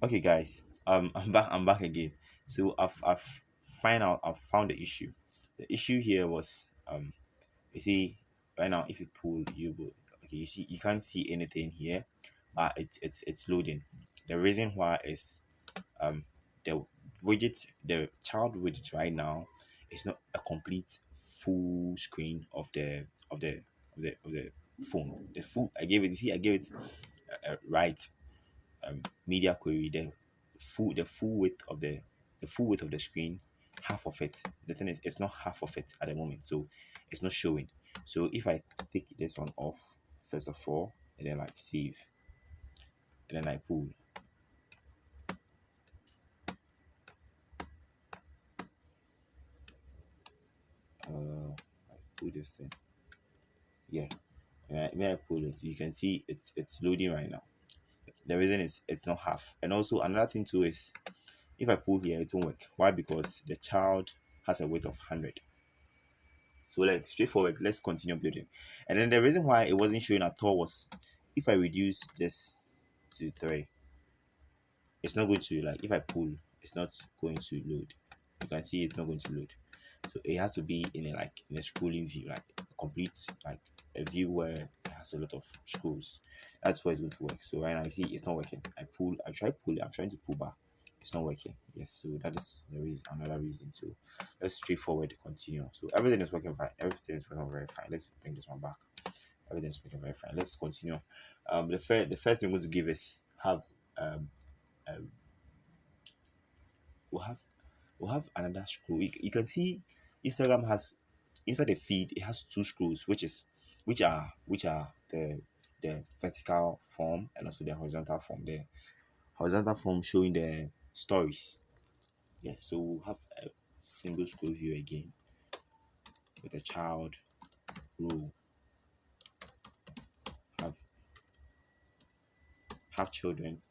Okay, guys. I'm back again. So I've found the issue. The issue here was you see right now if you pull you will okay you see you can't see anything here, but it's loading. The reason why is um the the child widget right now is not a complete full screen of the phone. The full I gave it. See, I gave it right media query, the full width of the full width of the screen, half of it. The thing is, it's not half of it at the moment, so it's not showing. So if I take this one off first of all, and then like save, and then I pull, I pull this thing, yeah. When I pull it, you can see it's loading right now. The reason is it's not half, and also another thing too is if I pull here, it won't work. Why? Because the child has a weight of 100. So like straightforward, let's continue building. And then the reason why it wasn't showing at all was if I reduce this to 3, it's not going to like if I pull, it's not going to load. You can see it's not going to load. So it has to be in a like in a scrolling view, like a complete like a view where it has a lot of scrolls. That's where it's going to work. So right now you see it's not working. I try pull it, I'm trying to pull back. It's not working. Yes, so that is the reason another reason. So let's straightforward continue. So everything is working fine. Everything is working very fine. Let's bring this one back. Everything is working very fine. Let's continue. The first thing we're going to give is have um, um we'll have we'll have another scroll. You can see Instagram has inside the feed it has two scrolls, which are the vertical form and also the horizontal form. The horizontal form showing the stories. Yeah, so we'll have a single scroll view again with a child row. Have have children.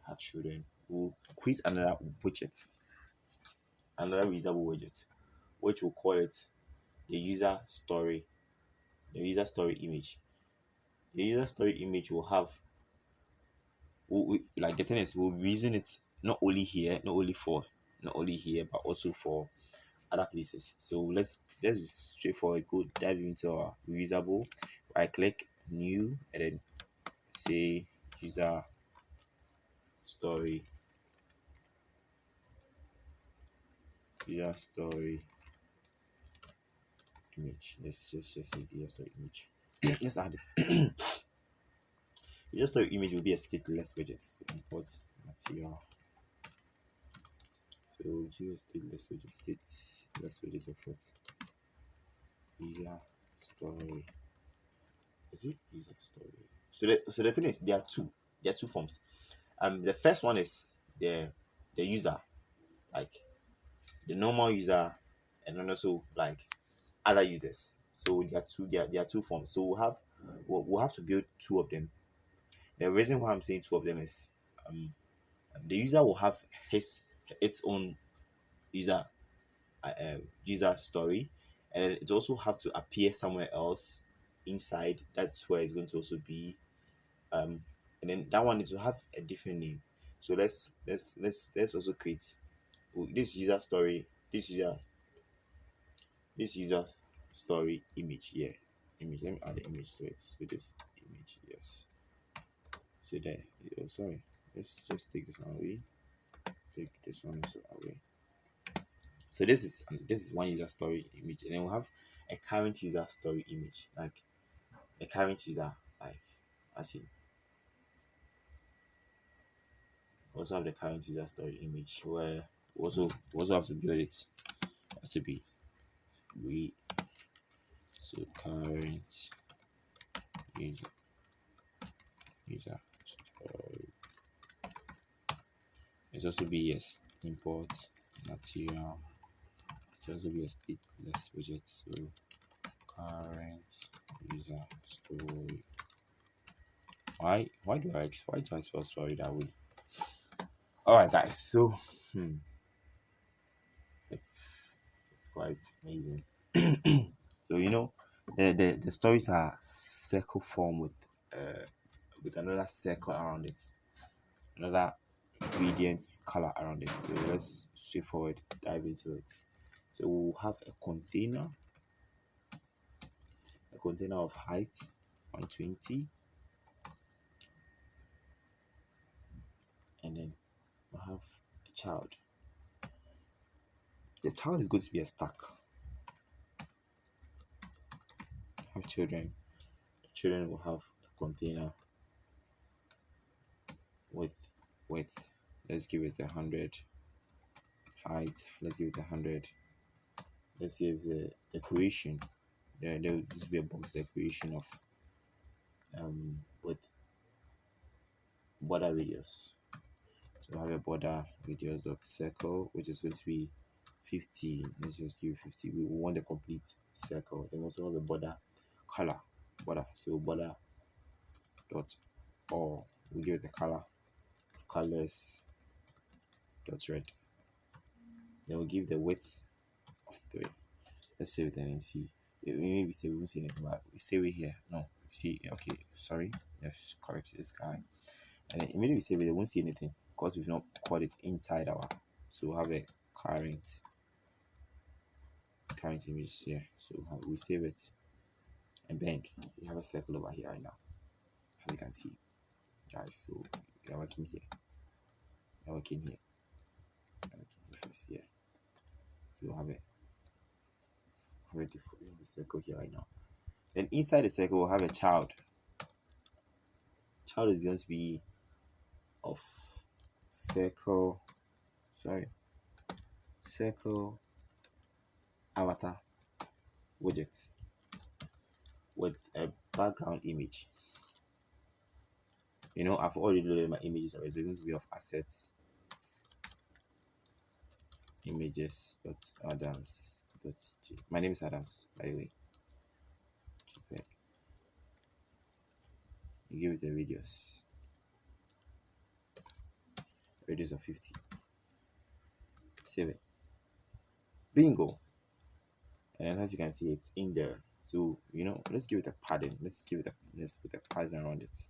Have children. We'll create another reusable widget, which we'll call it the user story, the user story image. The user story image will have like the thing is we'll be using it not only here but also for other places. So let's just straightforward go dive into our reusable, right click new and then say user story user story image. Let's just say user story image. Let's add it. User story image will be a stateless widget. So import material. So do a stateless widget of what? User story. Is it user story? So the thing is there are two forms. The first one is the user, like the normal user, and then also like other users. So there are two forms. So we'll have to build two of them. The reason why I'm saying two of them is um the user will have his its own user user story, and then it also have to appear somewhere else inside. That's where it's going to also be um and then that one needs to have a different name. So let's also create this user story this user story image here. Image, let me add the image to it. So this image, yes. So there, oh, sorry, let's just take this one away, take this one also away. So this is one user story image, and then we'll have a current user story image, like a current user, like as in also have the current user story image where we also have to build it. It has to be we so current user user story. It's also be yes import material. It also be a stateless widget. So current user story. Why do I spell story that way? All right, guys. So it's quite amazing. So the stories are circle form with another circle around it. another ingredients color around it. So let's straightforward dive into it. So we'll have a container of height 120, and then we'll have a child. The child is going to be a stack. Have children. The children will have a container with let's give it 100. Height, let's give it 100. Let's give the decoration. There will just be a box decoration of with border radius. So we have a border radius dot circle, which is going to be 50. Let's just give 50. We want the complete circle. Then we also have a border color border. So border dot or we give it the colors dot red. Then we'll give the width of 3. Let's save it and then see. Maybe say we won't see anything, but we save it here. No, see, okay, sorry, let's correct this guy. And then immediately we save it, they won't see anything because we've not called it inside our. So we'll have a current image here. So we save it, and bang, we have a circle over here right now, as you can see, guys. So we are working here, first here. So we'll have it. The circle here right now. Then inside the circle we'll have a child. Child is going to be of circle avatar widget with a background image. I've already loaded my images already. So it's going to be of assets images dot adams dot j. My name is Adams, by the way. JPEG. You give it a radius of 50. Save it. Bingo. And as you can see, it's in there. So let's give it a padding. Let's put a padding around it.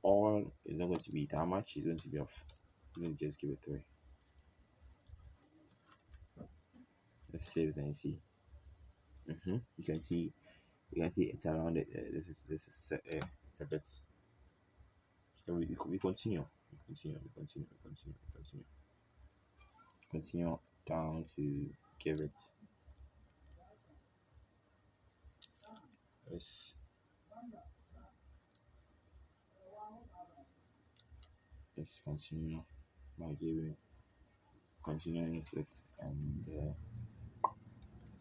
All is not going to be that much. It's going to be off. Let me just give it 3. Let's save it and see. You can see it's around it. This is it's a bit. And we continue down to give it. Let's continue by continuing it with the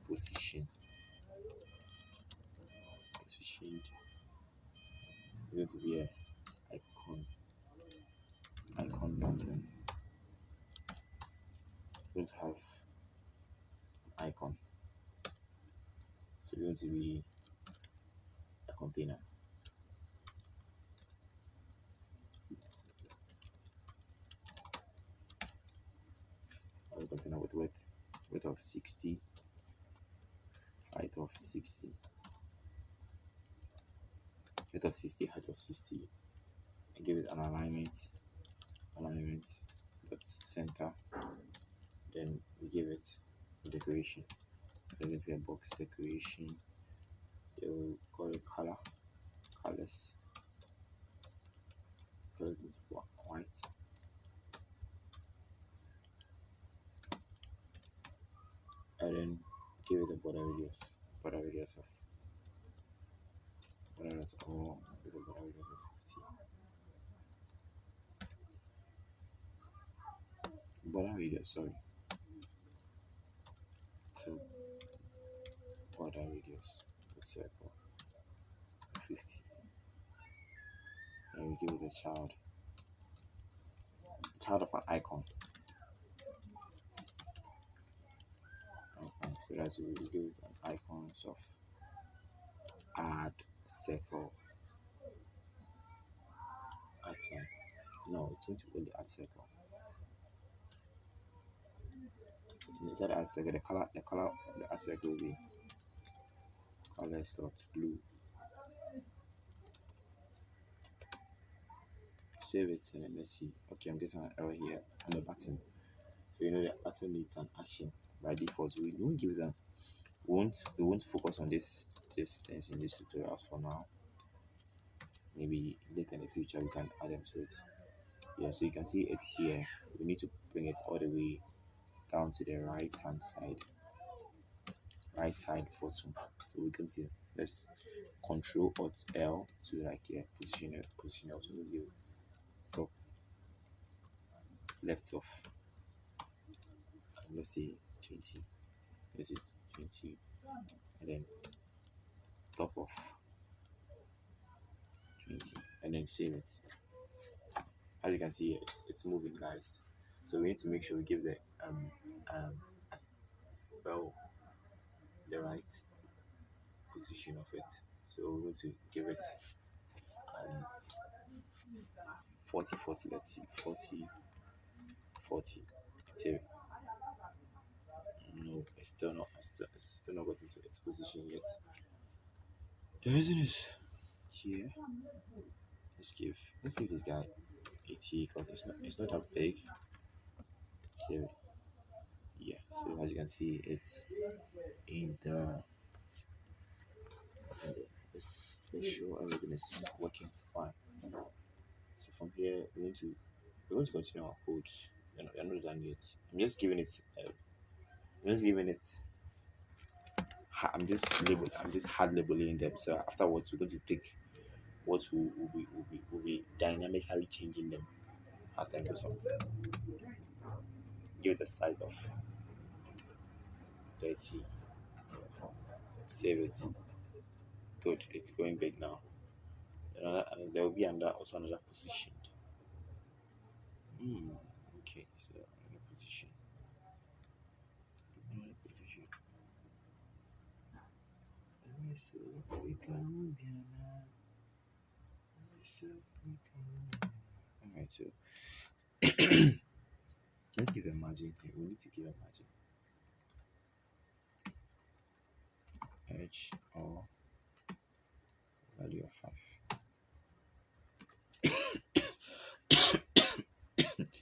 positioned. It's going to be a icon button. It's going to have an icon. So it's going to be a container. A container with width of 60, height of 60. Height of 60, and give it an alignment dot center. Then we give it a decoration. There's going to be a box decoration. They will call it colors. Color it white. And then give it a border radius of 50. Border radius, sorry. So border radius circle 50. And we give it a child of an icon. So that's what we give it an icon of add circle. Actually, no, it's going to only add circle. Inside the add circle, the color of the add circle will be colors dot blue. save it and then let's see. Okay, I'm getting an error here on the button. So you know that button needs an action by default. We won't give them. We won't focus on this things in this tutorials for now. Maybe later in the future we can add them to it. Yeah, so you can see it's here. We need to bring it all the way down to the right hand side. Right side bottom. So we can see. Let's Control Alt L to like position it. Also give top left off. Let's say 20. Let's say 20 and then top off 20 and then save it. As you can see, it's moving, guys. So we need to make sure we give the um well the right position of it. So we're going to give it um 40 40. Let's see, 40 40. Save it. No, it's still not gotten to its position yet. The reason is here. Let's give this guy 80 because it's not that big. So yeah, so as you can see, it's in the. So let's make sure everything is working fine. So from here, we're going to continue our code. We're not done yet. I'm just giving it. I'm just giving it. I'm just hard labeling them. So afterwards, we're going to take what will be dynamically changing them as time goes on. Give it a size of 30. Save it. Good. It's going big now. And there will be another position. Okay, so another position. Another position. Alright, so let's give a margin here. We need to give a margin. Edge or value of 5.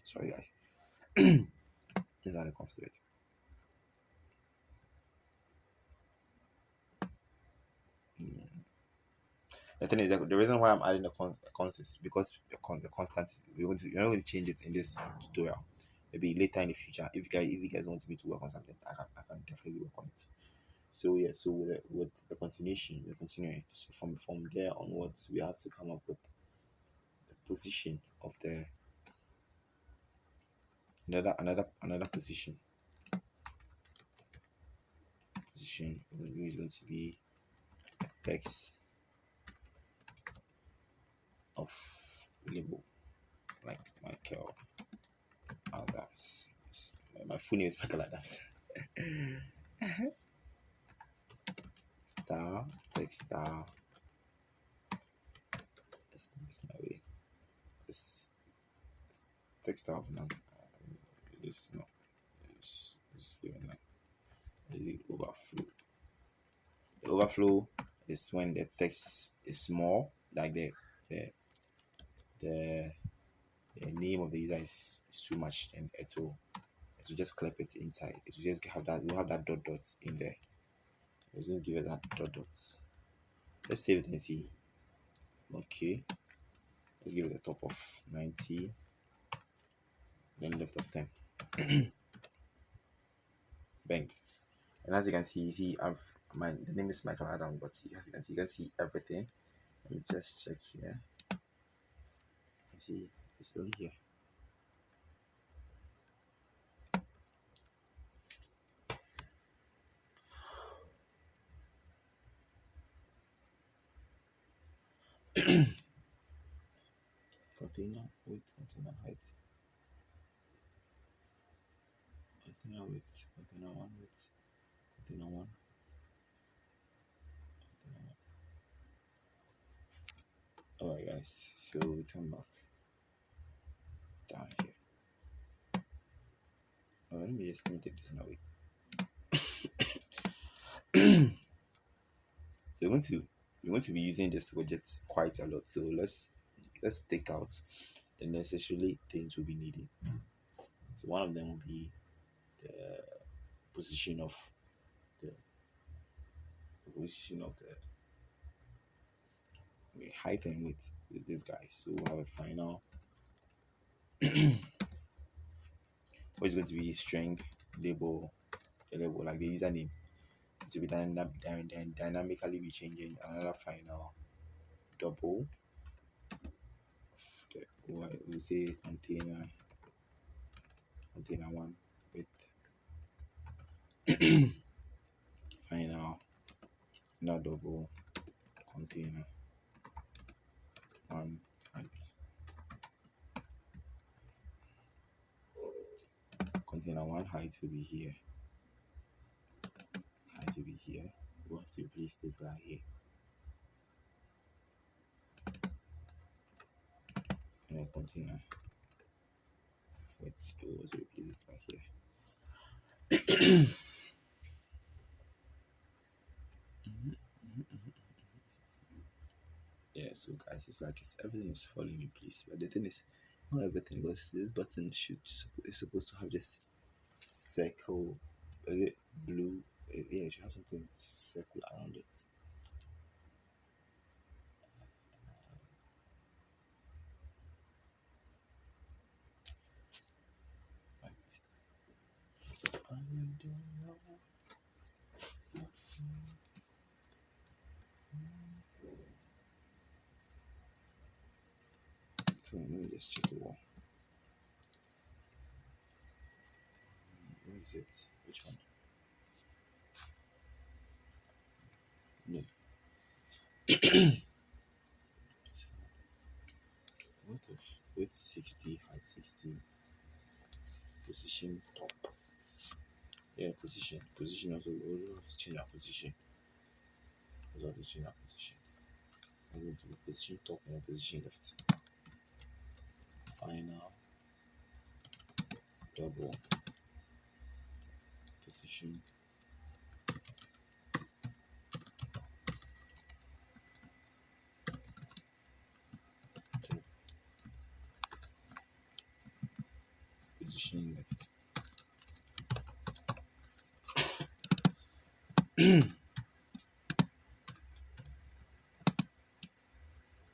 Sorry, guys. This is how it comes to it. The thing is that the reason why I'm adding the constant is because the constant you're not going to change it in this tutorial. Maybe later in the future, if you guys want me to work on something, I can definitely work on it. So yeah, so with the continuation, we're continuing. So from there onwards, we have to come up with the position of the another position. Position is going to be text of label like Michael Adams. My full name is Michael Adams. Star text star. It's not way. This text star of none. This is not. This given like the overflow. The overflow is when the text is small, like the name of the user is too much, and it will just clip it inside. It will just have that. We'll have that dot in there. We're going to give it that dot. Let's save it and see. Okay. Let's give it a top of 90. Then left of 10. Bang. And as you can see, the name is Michael Adam, but as you can see everything. Let me just check here. You can see it's only here. Container width, container height, container width, container one width, container one. Alright guys, so we come back down here. Let me take this away. So we're going to be using this widget quite a lot. So let's take out the necessarily things we'll be needing. So one of them will be the position of the, the position of the height and width with this guy. So we'll have a final what is going to be string label, a label like the username to be dynamically be changing. Another final double the we'll say container one with final not double container one height. Container one height will be here. Height will be here. We have to replace this guy here. And then container with to also replace this guy here. Yeah, so guys, it's like everything is falling in place. But the thing is, not everything, because this button is supposed to have this circle, blue. Yeah, it should have something circle around it. Right. Come on, let me just check the wall. Where is it? Which one? No. What of width 60, height 60, position top. Yeah, position. Position also, we have to change our position. We have to change our position. I'm going to the position top and position left. Final double position top position left.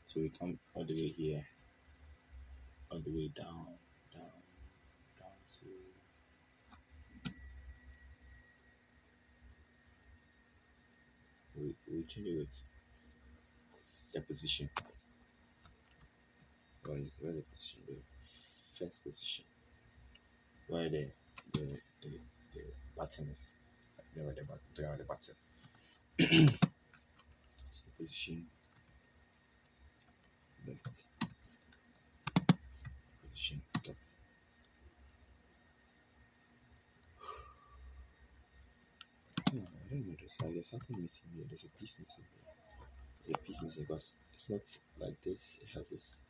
So we come all the way here, all the way down to we change it with the position. Where the position? The first position. Where the button is. There where the button. So position left. Position top. I don't know. There's something missing here. There's a piece missing here. There's a piece missing because it's not like this. It has this.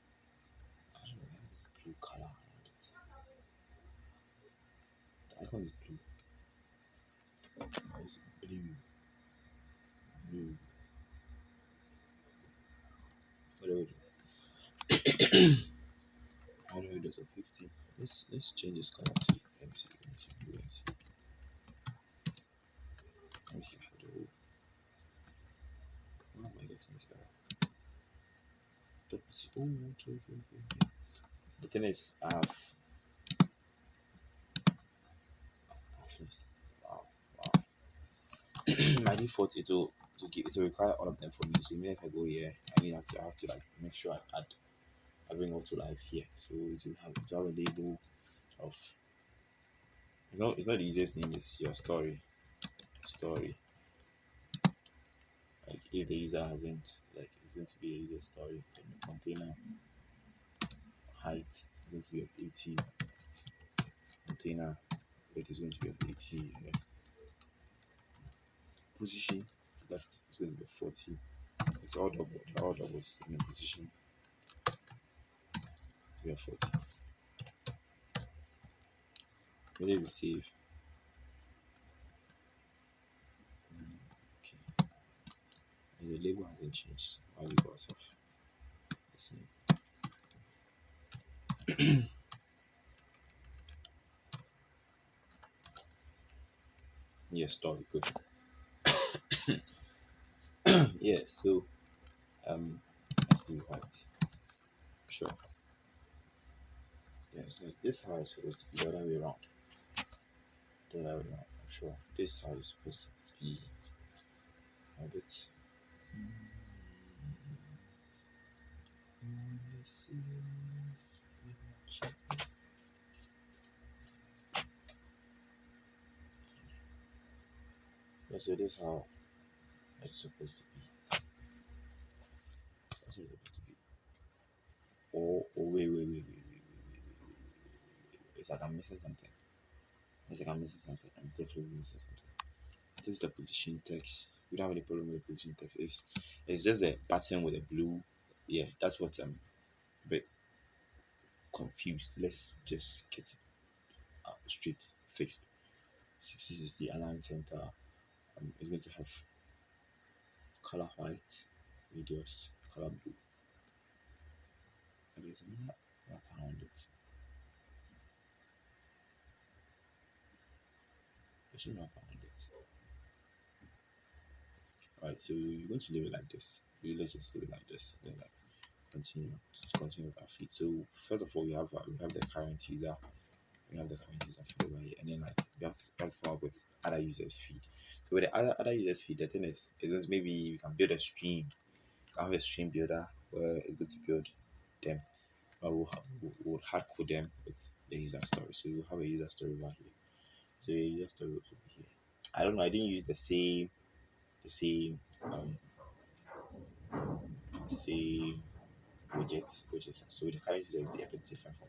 I don't know. It has this blue color around it. The icon is blue. Or is it blue? Blue. What do we do? How do we do? So 50. Let's change this color to MC blue. MC. Let me see how to do. Why am I getting this error? Oh, okay. The thing is, wow. By default, it will require all of them for me. So even if I go here, I have to like make sure I bring all to life here. So it will have a label of it's not the easiest name. It's your story. Like if the user hasn't it's going to be a user story. Container height is going to be of 80. Container weight is going to be of 80. And then position left is going to be 40. It's all double. They're all doubles in the position. We are 40. Will we save? Okay. And the label hasn't changed. Why? Because of this name. Yeah, story good. Yeah, so let's do that. Sure. Yeah, it's like this how it's supposed to be the other way around. The other way around. I'm sure. This how it's supposed to be a bit. Yeah, so this how it's supposed to be. That's how it's supposed to be. Oh, wait. It's like I'm missing something. It's like I'm missing something. I'm definitely missing something. This is the position text. We don't have any problem with the position text. It's just the button with the blue. Yeah, that's what I'm a bit confused. Let's just get it straight fixed. 60 is the align center. It's going to have color white, radius, color blue. And there's a map around it. There's a map around it. Alright, so you're going to leave it like this. Let's just leave it like this. Then like continue with our feed. So first of all, we have the current user. We have the current user feed over here, and then like we have to come up with other users feed. So with the other users feed, the thing is maybe we can build a stream. I have a stream builder where it's going to build them. We'll hard code them with the user story. So we'll have a user story over here. So the user story will be here. I don't know. I didn't use the same same widget, which is so the current user is a bit different from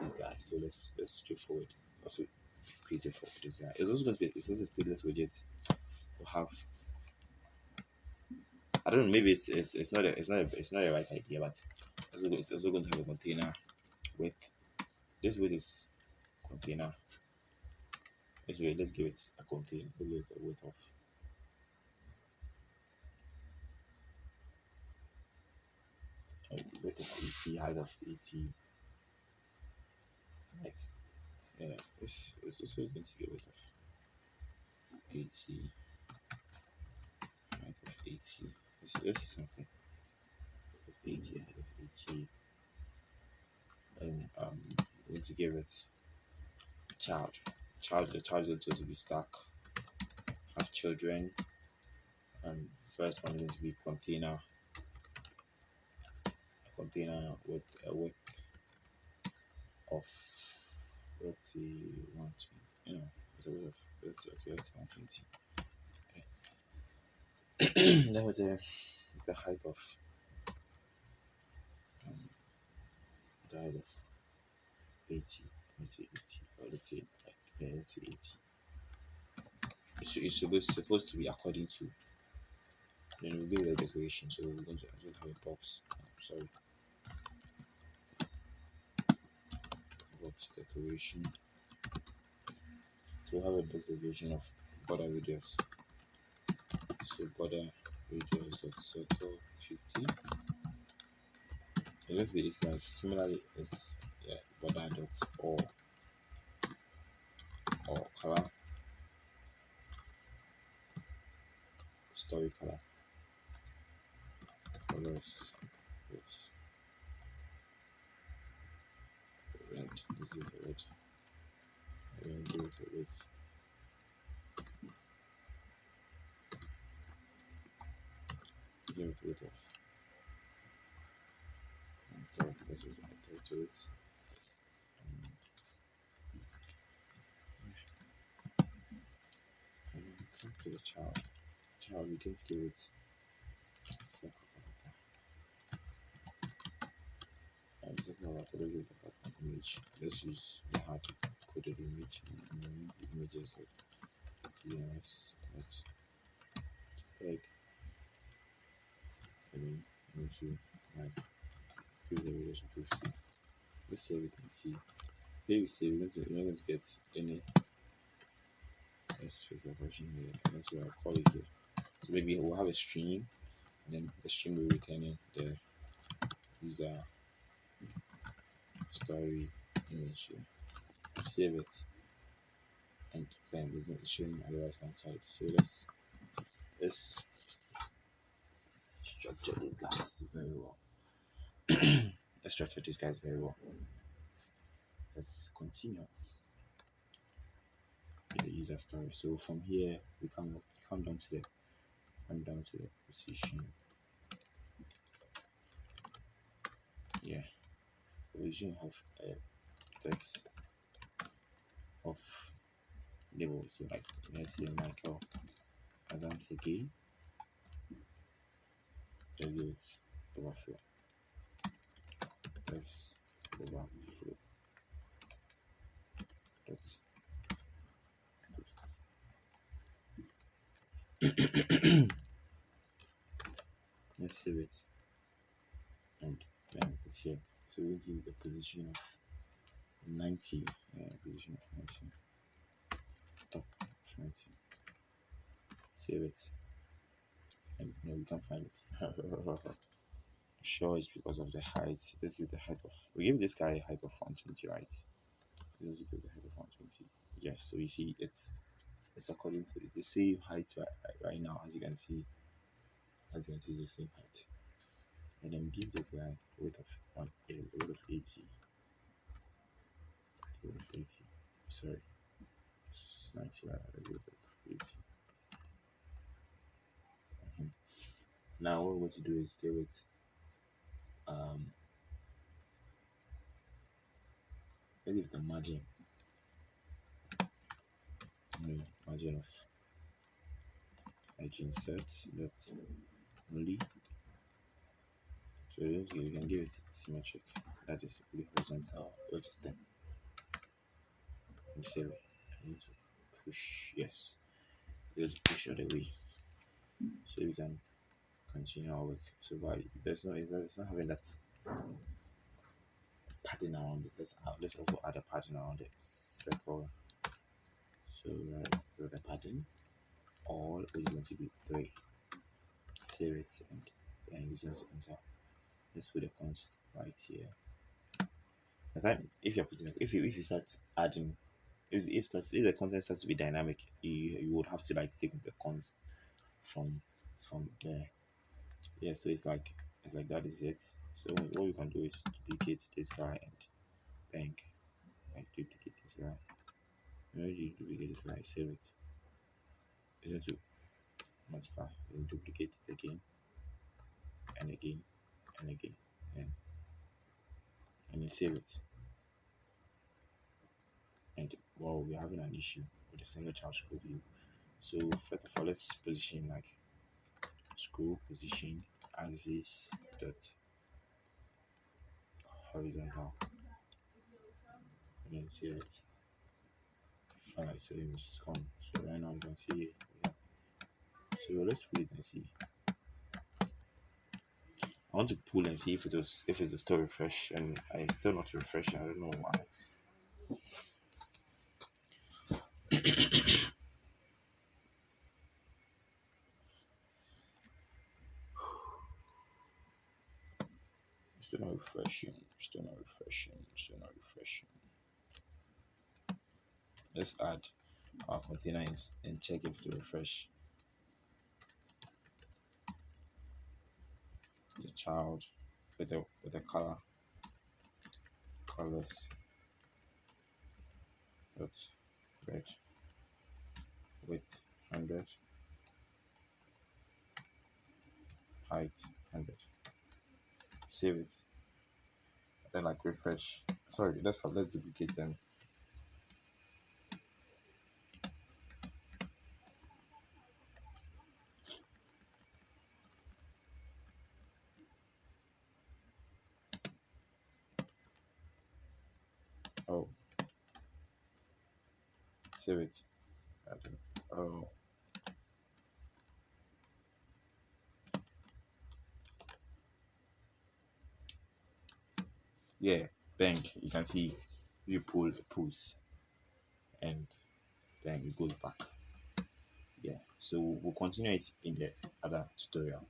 this guy. So let's straightforward. Also crazy for this guy. It's also going to be it's also a stateless widget. We'll have I don't know. Maybe it's not a right idea, but it's also going to have a container with this width is container. Let's give it a container. Let's give it a width of width of 80, height of 80. Like yeah, it's also going to be a width of 80, height of 80. Let's see something. Width of 80, height of 80, and we're going to give it child. The child is going to be stack. Have children. First one is going to be container. A container with a width of let's see 120. With a width of let's see, okay, it's 120. Okay. Then with the height of the height of 80. Let's say 80. Or let's say like yeah, let's say 80. It's supposed to be according to. Then we'll give it a decoration. So we're going to have a box. Sorry. Box decoration. So we'll have a box decoration of border radius. So border radius dot circle 50. It's going to be this like similarly it's yeah border dot or color story colors red. Let's give it a red. And give it a red. Give it a red of let's just add to it. And come to the child. We can give it a circle avatar. Circle avatar, let's give it a background image. Let's use the hard coded image and then images with yes, that's egg. And then into like give the radius of 50. Let's save it and see. Here we see we're not going to get any. Let's fix the version here. That's what I'll call it here. So maybe we'll have a stream, and then the stream will return in the user story image here. Save it, and then it's showing on the right hand side. So let's structure these guys very well. Let's structure these guys very well. Let's continue with the user story. So from here we come down to the position. Yeah, we should have a text of label. So like let's say Michael Adams again. Let's overflow text overflow. Let's save it, and then it's here. So we give the position of 90. Position of 90. Top of 90. Save it. And no, we can't find it. Sure, it's because of the height. Let's give the height of. We give this guy a height of 120, right? Let's give the height of 120. Yeah. So you see, it's according to the same height right now, as you can see. As you can see, the same height. And then give this guy weight of 80. Weight of 80. Sorry, it's 90. Weight of 80. Now what we're going to do is give it let's give the margin margin of margin set that only, so you can give it symmetric, that is horizontal, which is 10. And save it. I need to push, yes, just push all the way so we can continue our work. So but it's not having that pattern around it. Let's also add a pattern around it. Circle. So the pattern all is going to be 3. Save it, and then use it to enter. Let's put a const right here. The time if you're putting if you start adding, if the content starts to be dynamic, you would have to like take the const from there. Yeah, so it's like that is it. So what we can do is duplicate this guy and duplicate this guy. Already duplicate this guy, save it. You need to multiply and duplicate it again and again and again and you save it. And well, we're having an issue with a single child scroll view. So first of all, let's position like scroll position axis dot horizontal and then save it. Alright, so the image is gone. So right now you can see it. Yeah. So let's put it and see. I want to pull and see if it's still refresh, and I still not refreshing. I don't know why. Still not refreshing. Let's add our container and check if it refresh. The child with the colors red with 100 height 100. Save it. Then like refresh. Sorry, let's duplicate them. Oh, save it. Oh, yeah. Bank. You can see you pull the pulls, and then it goes back. Yeah. So we'll continue it in the other tutorial.